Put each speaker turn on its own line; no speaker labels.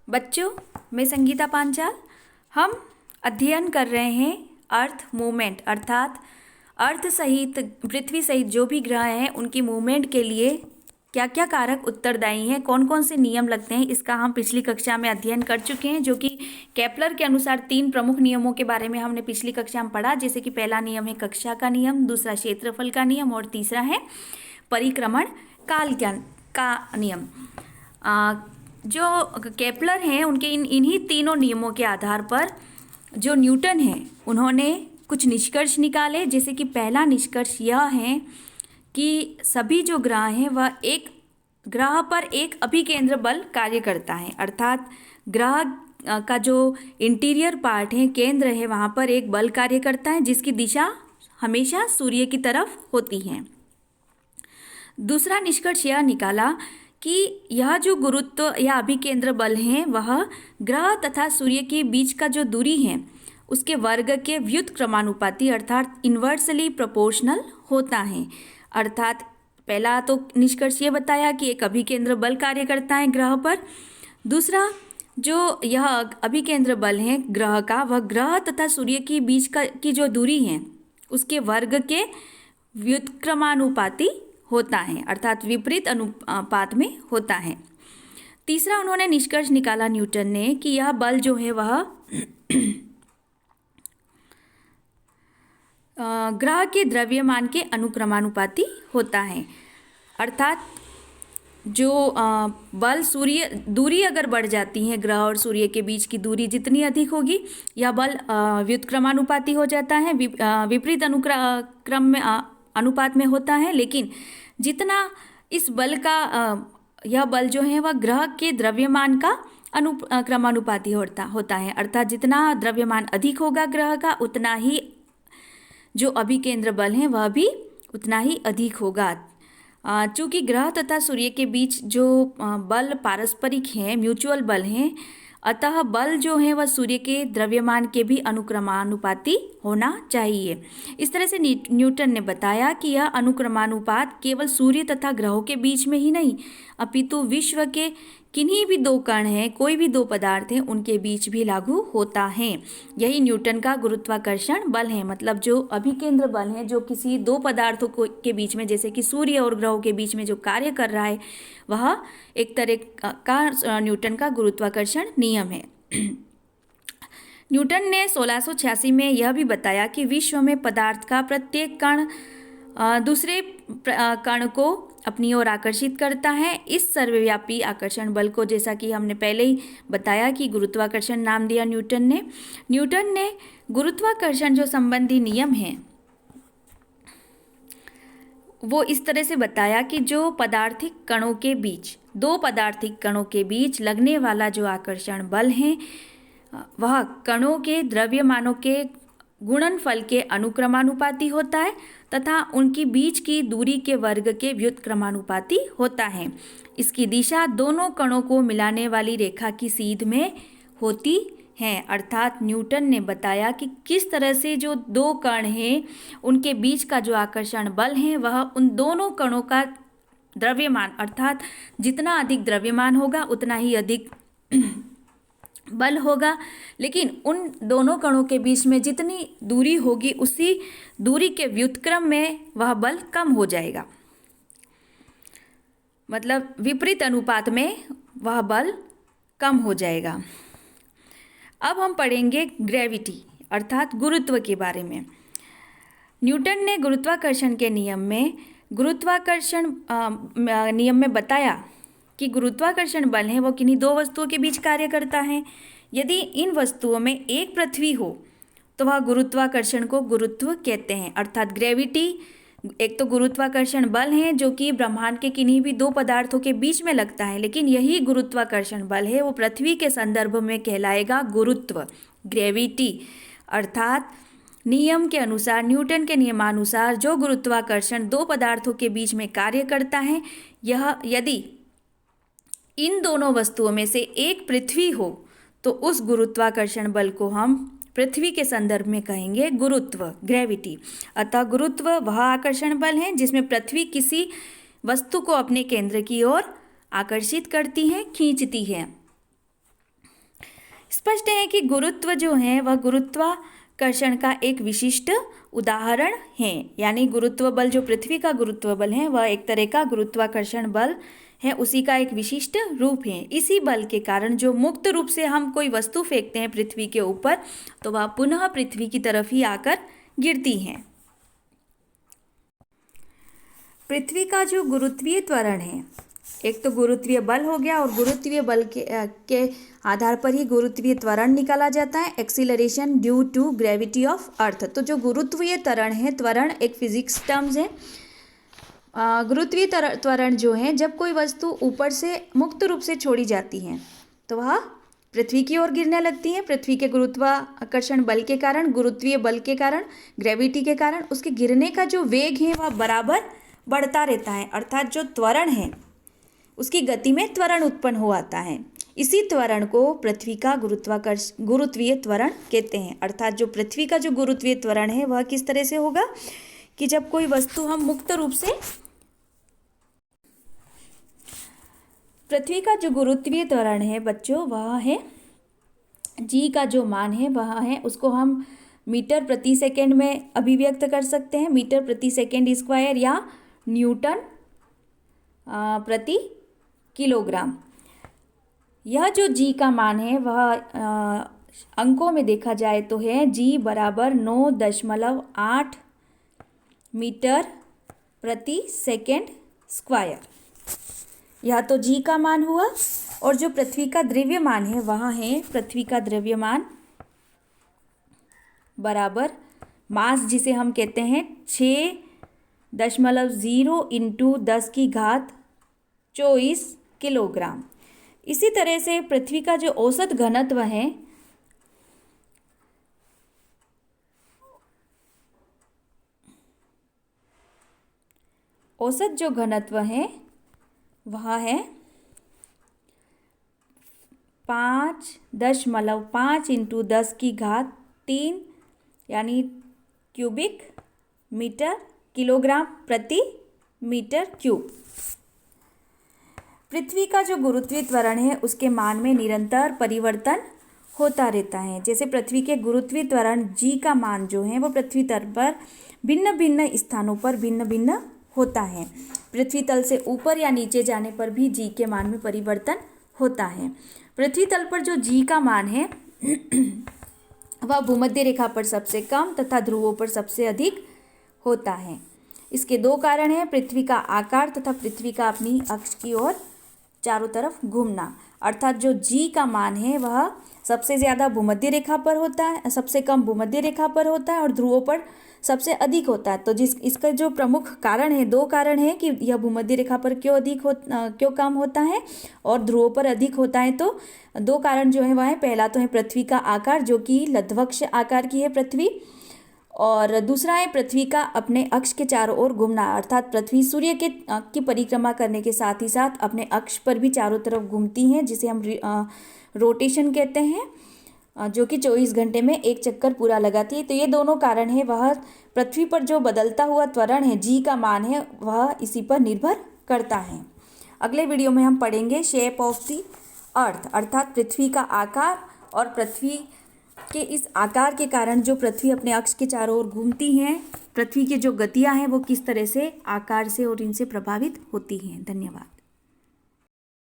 बच्चों, मैं संगीता पांचाल। हम अध्ययन कर रहे हैं अर्थ मूवमेंट, अर्थात अर्थ सहित पृथ्वी सहित जो भी ग्रह हैं उनकी मूवमेंट के लिए क्या क्या कारक उत्तरदायी हैं, कौन कौन से नियम लगते हैं, इसका हम पिछली कक्षा में अध्ययन कर चुके हैं। जो कि केपलर के अनुसार 3 प्रमुख नियमों के बारे में हमने पिछली कक्षा में पढ़ा, जैसे कि पहला नियम है कक्षा का नियम, दूसरा क्षेत्रफल का नियम और तीसरा है परिक्रमण काल का नियम। जो केपलर हैं उनके इन्हीं तीनों नियमों के आधार पर जो न्यूटन हैं उन्होंने कुछ निष्कर्ष निकाले। जैसे कि पहला निष्कर्ष यह है कि सभी जो ग्रह हैं वह एक ग्रह पर एक अभिकेंद्र बल कार्य करता है, अर्थात ग्रह का जो इंटीरियर पार्ट है, केंद्र है, वहाँ पर एक बल कार्य करता है जिसकी दिशा हमेशा सूर्य की तरफ होती है। दूसरा निष्कर्ष यह निकाला कि यह जो गुरुत्व या अभिकेंद्र बल हैं वह ग्रह तथा सूर्य के बीच का जो दूरी है उसके वर्ग के व्युत्क्रमानुपाती अर्थात इन्वर्सली प्रोपोर्शनल होता है। अर्थात पहला तो निष्कर्ष ये बताया कि एक अभिकेंद्र बल कार्य करता है ग्रह पर। दूसरा, जो यह अभिकेंद्र बल है ग्रह का, वह ग्रह तथा सूर्य के बीच की जो दूरी है उसके वर्ग के व्युत्क्रमानुपाती होता है, अर्थात विपरीत अनुपात में होता है। तीसरा उन्होंने निष्कर्ष निकाला न्यूटन ने कि यह बल जो है वह ग्रह के द्रव्यमान के अनुक्रमानुपाती होता है, अर्थात जो बल दूरी अगर बढ़ जाती है, ग्रह और सूर्य के बीच की दूरी जितनी अधिक होगी यह बल व्युत्क्रमानुपाती हो जाता है, विपरीत अनुक्रम में अनुपात में होता है। लेकिन जितना इस बल का यह बल जो है वह ग्रह के द्रव्यमान का अनुक्रमानुपाती होता है, अर्थात जितना द्रव्यमान अधिक होगा ग्रह का उतना ही जो अभिकेंद्र बल है वह भी उतना ही अधिक होगा। चूँकि ग्रह तथा सूर्य के बीच जो बल पारस्परिक हैं, म्यूचुअल बल हैं, अतः बल जो है वह सूर्य के द्रव्यमान के भी अनुक्रमानुपाती होना चाहिए। इस तरह से न्यूटन ने बताया कि यह अनुक्रमानुपात केवल सूर्य तथा ग्रहों के बीच में ही नहीं अपितु विश्व के किन्हीं भी 2 कण हैं, कोई भी 2 पदार्थ हैं, उनके बीच भी लागू होता है। यही न्यूटन का गुरुत्वाकर्षण बल है, मतलब जो अभिकेंद्र बल है जो किसी 2 पदार्थों के बीच में, जैसे कि सूर्य और ग्रहों के बीच में जो कार्य कर रहा है वह एक तरह का न्यूटन का गुरुत्वाकर्षण नियम है। न्यूटन ने 1686 में यह भी बताया कि विश्व में पदार्थ का प्रत्येक कण दूसरे कण को अपनी ओर आकर्षित करता है। इस सर्वव्यापी आकर्षण बल को, जैसा कि हमने पहले ही बताया कि गुरुत्वाकर्षण नाम दिया न्यूटन ने गुरुत्वाकर्षण जो संबंधी नियम है वो इस तरह से बताया कि जो पदार्थिक कणों के बीच, 2 पदार्थिक कणों के बीच लगने वाला जो आकर्षण बल है वह कणों के द्रव्यमानों के गुणनफल के अनुक्रमानुपाती होता है तथा उनकी बीच की दूरी के वर्ग के व्युत्क्रमानुपाती होता है। इसकी दिशा दोनों कणों को मिलाने वाली रेखा की सीध में होती है। अर्थात न्यूटन ने बताया कि किस तरह से जो 2 कण हैं उनके बीच का जो आकर्षण बल है वह उन दोनों कणों का द्रव्यमान, अर्थात जितना अधिक द्रव्यमान होगा उतना ही अधिक बल होगा, लेकिन उन दोनों कणों के बीच में जितनी दूरी होगी उसी दूरी के व्युत्क्रम में वह बल कम हो जाएगा, मतलब विपरीत अनुपात में वह बल कम हो जाएगा। अब हम पढ़ेंगे ग्रेविटी अर्थात गुरुत्व के बारे में। न्यूटन ने गुरुत्वाकर्षण के नियम में बताया कि गुरुत्वाकर्षण बल है वो किन्हीं 2 वस्तुओं के बीच कार्य करता है। यदि इन वस्तुओं में एक पृथ्वी हो तो वह गुरुत्वाकर्षण को गुरुत्व कहते हैं, अर्थात ग्रेविटी एक तो गुरुत्वाकर्षण बल है जो कि ब्रह्मांड के किन्हीं भी 2 पदार्थों के बीच में लगता है, लेकिन यही गुरुत्वाकर्षण बल है वो पृथ्वी के संदर्भ में कहलाएगा गुरुत्व, ग्रेविटी। अर्थात नियम के अनुसार, न्यूटन के नियमानुसार जो गुरुत्वाकर्षण 2 पदार्थों के बीच में कार्य करता है, यह यदि इन दोनों वस्तुओं में से एक पृथ्वी हो तो उस गुरुत्वाकर्षण बल को हम पृथ्वी के संदर्भ में कहेंगे गुरुत्व, ग्रेविटी। अतः गुरुत्व वह आकर्षण बल है जिसमें पृथ्वी किसी वस्तु को अपने केंद्र की ओर आकर्षित करती है, खींचती है। स्पष्ट है कि गुरुत्व जो है वह गुरुत्वाकर्षण का एक विशिष्ट उदाहरण है। यानी गुरुत्व बल जो पृथ्वी का गुरुत्व बल है वह एक तरह का गुरुत्वाकर्षण बल है, उसी का एक विशिष्ट रूप है। इसी बल के कारण जो मुक्त रूप से हम कोई वस्तु फेंकते हैं पृथ्वी के ऊपर तो वह पुनः पृथ्वी की तरफ ही आकर गिरती हैं। पृथ्वी का जो गुरुत्वीय त्वरण है, एक तो गुरुत्वीय बल हो गया और गुरुत्वीय बल के आधार पर ही गुरुत्वीय त्वरण निकाला जाता है, acceleration due to gravity of earth. तो जो गुरुत्वीय त्वरण है, त्वरण एक फिजिक्स टर्म्स है। गुरुत्वीय त्वरण जो है, जब कोई वस्तु ऊपर से मुक्त रूप से छोड़ी जाती है तो वह पृथ्वी की ओर गिरने लगती है। पृथ्वी के गुरुत्वाकर्षण बल के कारण, गुरुत्वीय बल के कारण, ग्रेविटी के कारण उसके गिरने का जो वेग है वह बराबर बढ़ता रहता है। अर्थात जो त्वरण है उसकी गति में त्वरण उत्पन्न हो आता है। इसी त्वरण को पृथ्वी का गुरुत्वीय त्वरण कहते हैं। अर्थात जो पृथ्वी का जो गुरुत्वीय त्वरण है वह किस तरह से होगा कि जब कोई वस्तु हम मुक्त रूप से, पृथ्वी का जो गुरुत्वीय त्वरण है बच्चों वह है जी का जो मान है वह है, उसको हम मीटर प्रति सेकेंड में अभिव्यक्त कर सकते हैं, मीटर प्रति सेकेंड स्क्वायर या न्यूटन प्रति किलोग्राम। यह जो जी का मान है वह अंकों में देखा जाए तो है जी बराबर 9.8 मीटर प्रति सेकेंड स्क्वायर। यह तो जी का मान हुआ। और जो पृथ्वी का द्रव्यमान है वह है, पृथ्वी का द्रव्यमान बराबर मास जिसे हम कहते हैं 6.0 इंटू 10⁻24 किलोग्राम। इसी तरह से पृथ्वी का जो औसत घनत्व है औसत जो घनत्व है वह है 5.5 इंटू 10⁻3 यानी क्यूबिक मीटर किलोग्राम प्रति मीटर क्यूब। पृथ्वी का जो गुरुत्वीय त्वरण है उसके मान में निरंतर परिवर्तन होता रहता है। जैसे पृथ्वी के गुरुत्वीय त्वरण जी का मान जो है वो पृथ्वी तल पर भिन्न भिन्न स्थानों पर भिन्न भिन्न होता है। पृथ्वी तल से ऊपर या नीचे जाने पर भी जी के मान में परिवर्तन होता है। पृथ्वी तल पर जो जी का मान है वह भूमध्य रेखा पर सबसे कम तथा ध्रुवों पर सबसे अधिक होता है। इसके दो कारण हैं, पृथ्वी का आकार तथा पृथ्वी का अपनी अक्ष की ओर चारों तरफ घूमना। अर्थात जो जी का मान है वह सबसे ज़्यादा भूमध्य रेखा पर होता है, सबसे कम भूमध्य रेखा पर होता है और ध्रुवों पर सबसे अधिक होता है। तो इसका जो प्रमुख कारण है, दो कारण है कि यह भूमध्य रेखा पर क्यों कम होता है और ध्रुवों पर अधिक होता है। तो दो कारण जो है वह है, पहला तो है पृथ्वी का आकार जो कि लघ्वक्ष आकार की है पृथ्वी, और दूसरा है पृथ्वी का अपने अक्ष के चारों ओर घूमना। अर्थात पृथ्वी सूर्य की परिक्रमा करने के साथ ही साथ अपने अक्ष पर भी चारों तरफ घूमती हैं, जिसे हम रोटेशन कहते हैं, जो कि 24 घंटे में एक चक्कर पूरा लगाती है। तो ये दोनों कारण है, वह पृथ्वी पर जो बदलता हुआ त्वरण है जी का मान है वह इसी पर निर्भर करता है। अगले वीडियो में हम पढ़ेंगे शेप ऑफ द अर्थ, अर्थात पृथ्वी का आकार और पृथ्वी के इस आकार के कारण जो पृथ्वी अपने अक्ष के चारों ओर घूमती हैं, पृथ्वी की जो गतियां हैं वो किस तरह से आकार से और इनसे प्रभावित होती हैं। धन्यवाद।